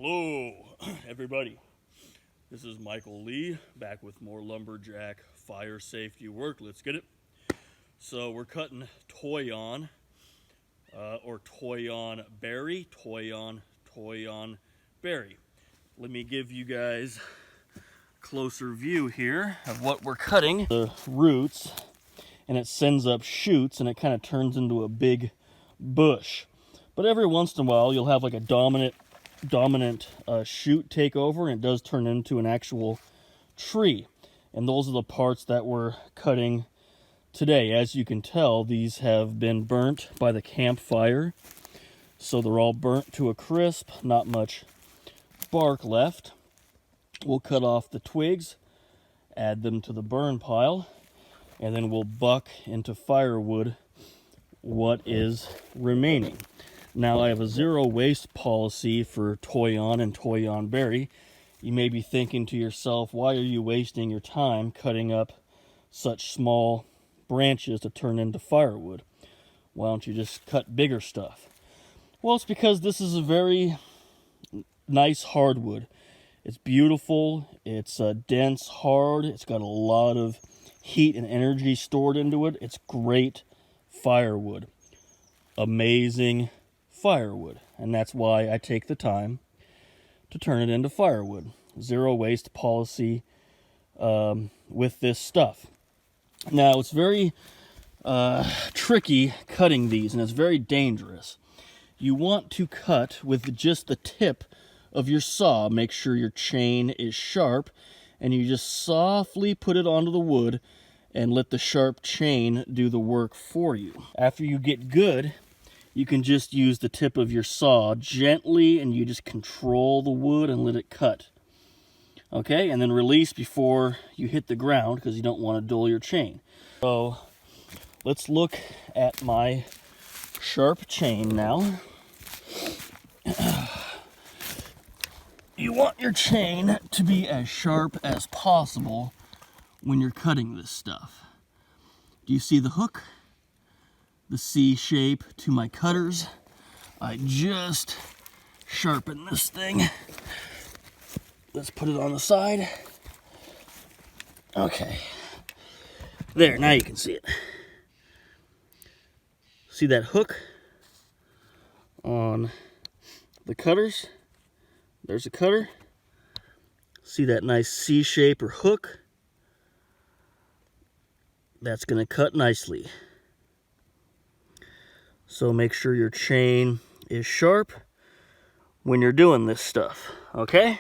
Hello, everybody. This is Michael Lee, back with more lumberjack fire safety work. Let's get it. So we're cutting Toyon, or Toyon berry, Toyon berry. Let me give you guys a closer view here of what we're cutting. The roots, and it sends up shoots, and it kind of turns into a big bush. But every once in a while, you'll have like a dominant shoot take over, and it does turn into an actual tree. And those are the parts that we're cutting today. As you can tell, these have been burnt by the campfire, so they're all burnt to a crisp, not much bark left. We'll cut off the twigs, add them to the burn pile, and then we'll buck into firewood what is remaining. Now, I have a zero waste policy for Toyon and Toyon berry. You may be thinking to yourself, why are you wasting your time cutting up such small branches to turn into firewood? Why don't you just cut bigger stuff? Well, it's because this is a very nice hardwood. It's beautiful, it's dense, hard, it's got a lot of heat and energy stored into it. It's great firewood. Amazing firewood, and that's why I take the time to turn it into firewood. Zero waste policy with this stuff. Now, it's very tricky cutting these, and it's very dangerous. You want to cut with just the tip of your saw. Make sure your chain is sharp, and you just softly put it onto the wood and let the sharp chain do the work for you. After you get good, you can just use the tip of your saw gently, and you just control the wood and let it cut. Okay, and then release before you hit the ground, because you don't want to dull your chain. So let's look at my sharp chain now. You want your chain to be as sharp as possible when you're cutting this stuff. Do you see the hook? The C shape to my cutters. I just sharpen this thing. Let's put it on the side. Okay. There, now you can see it. See that hook on the cutters? There's a cutter. See that nice C shape or hook? That's going to cut nicely. So make sure your chain is sharp when you're doing this stuff, okay?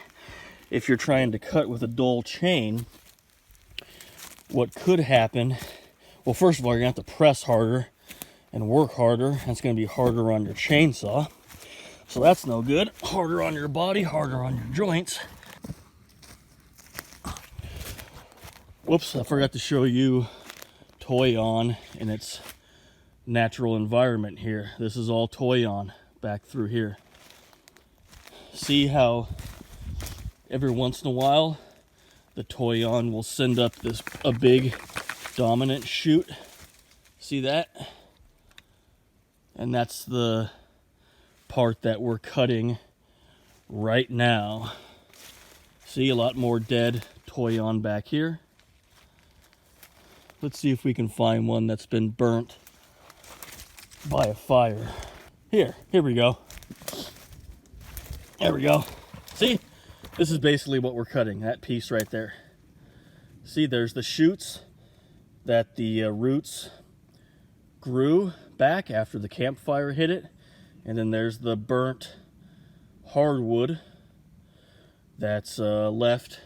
If you're trying to cut with a dull chain, what could happen, well, first of all, you're going to have to press harder and work harder, and it's going to be harder on your chainsaw. So that's no good. Harder on your body, harder on your joints. Whoops, I forgot to show you Toyon in its natural environment here. This is all Toyon back through here. See how every once in a while the Toyon will send up a big dominant shoot. See that? And that's the part that we're cutting right now. See, a lot more dead Toyon back here. Let's see if we can find one that's been burnt by a fire. Here we go. There we go. See, this is basically what we're cutting, that piece right there. See, there's the shoots that the roots grew back after the campfire hit it, and then there's the burnt hardwood that's left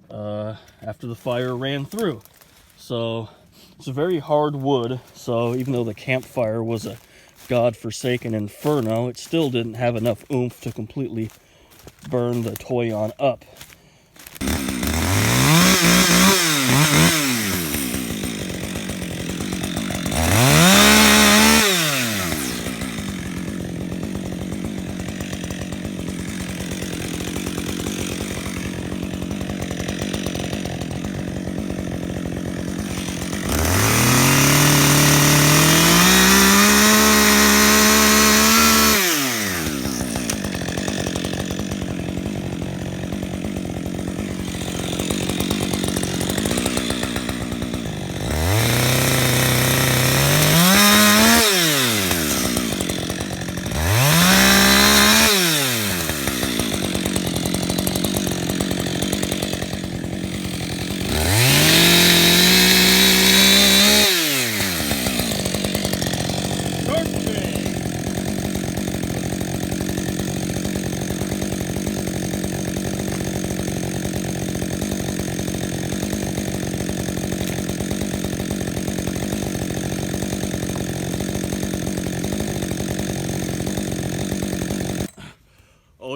after the fire ran through. So it's a very hard wood, so even though the campfire was a god-forsaken inferno, it still didn't have enough oomph to completely burn the Toyon up.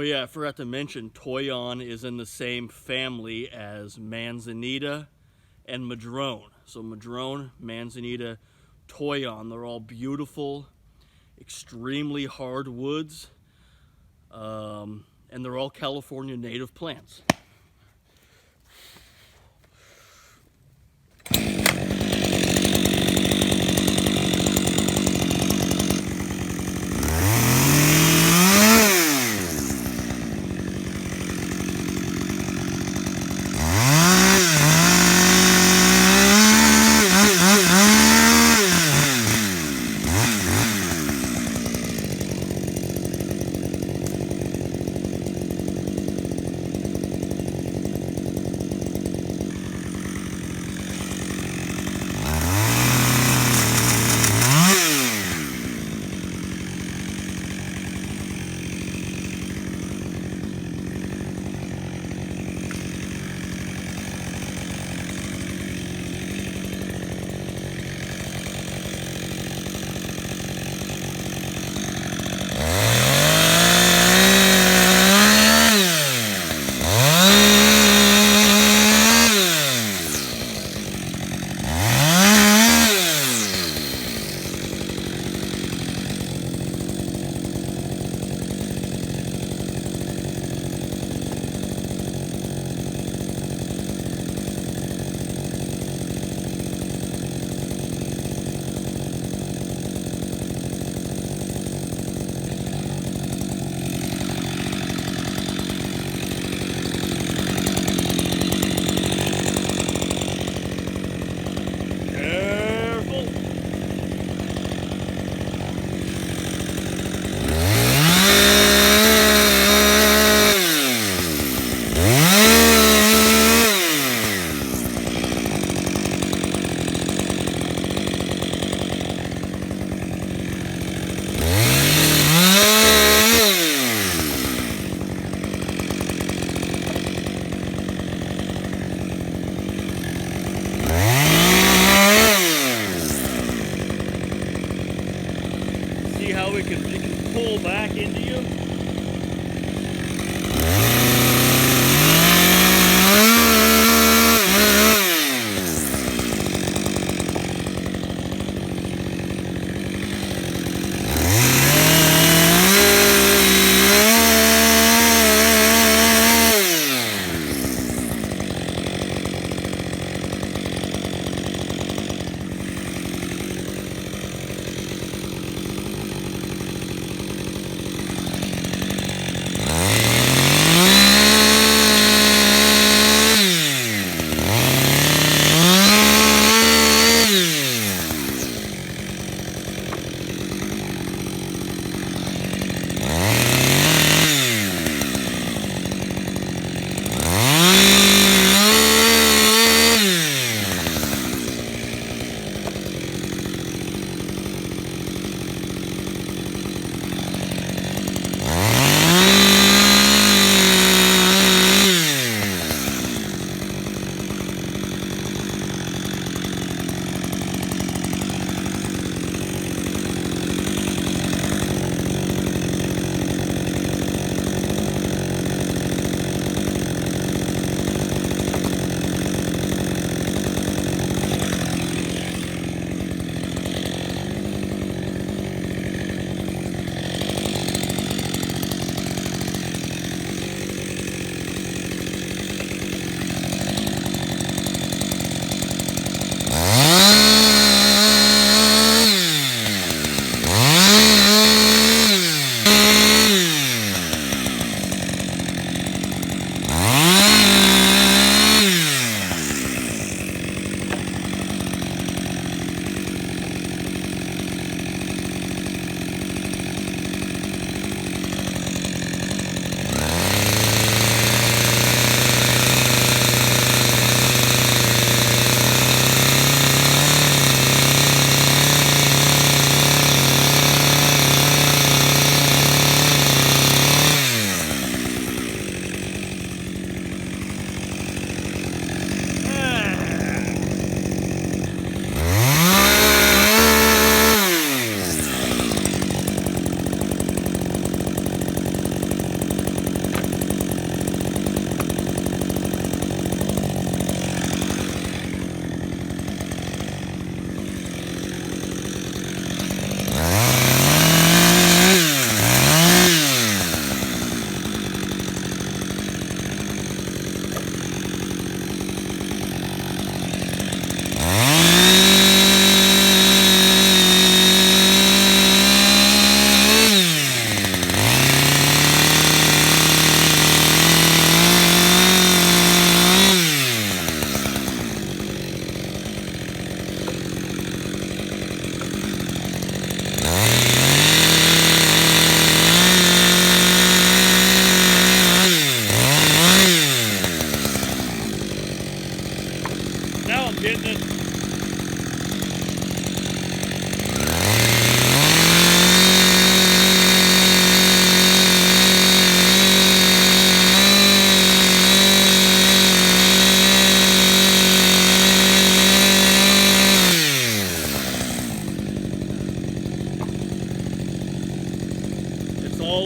yeah, I forgot to mention, Toyon is in the same family as Manzanita and Madrone. So Madrone, Manzanita, Toyon, they're all beautiful, extremely hard woods, and they're all California native plants.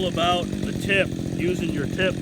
all about the tip, using your tip.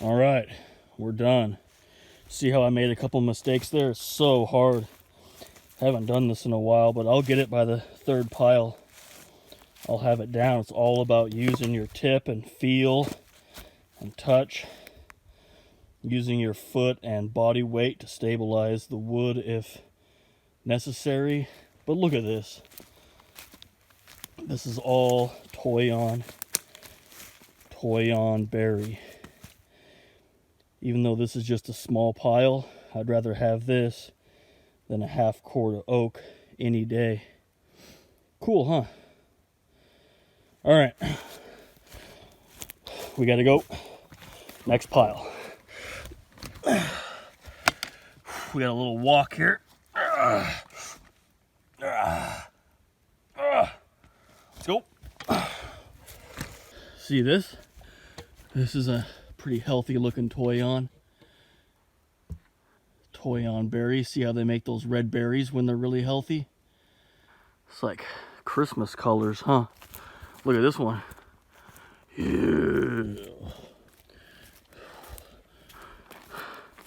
All right, we're done. See how I made a couple mistakes there? It's so hard. Haven't done this in a while, but I'll get it by the third pile. I'll have it down. It's all about using your tip and feel and touch. Using your foot and body weight to stabilize the wood if necessary. But look at this. This is all Toyon berry. Even though this is just a small pile, I'd rather have this than a half cord of oak any day. Cool, huh? All right, we gotta go. Next pile. We got a little walk here. Let's go. See this? This is a pretty healthy looking Toyon berry. See how they make those red berries when they're really healthy? It's like Christmas colors, huh? Look at this one. Yeah.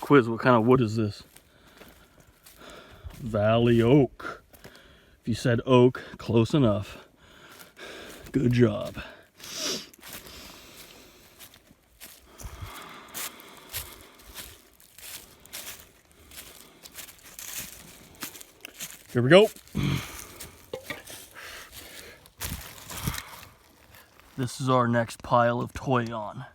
Quiz, what kind of wood is this? Valley oak. If you said oak, close enough. Good job. Here we go. This is our next pile of Toyon.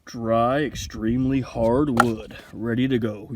dry, extremely hard wood, ready to go.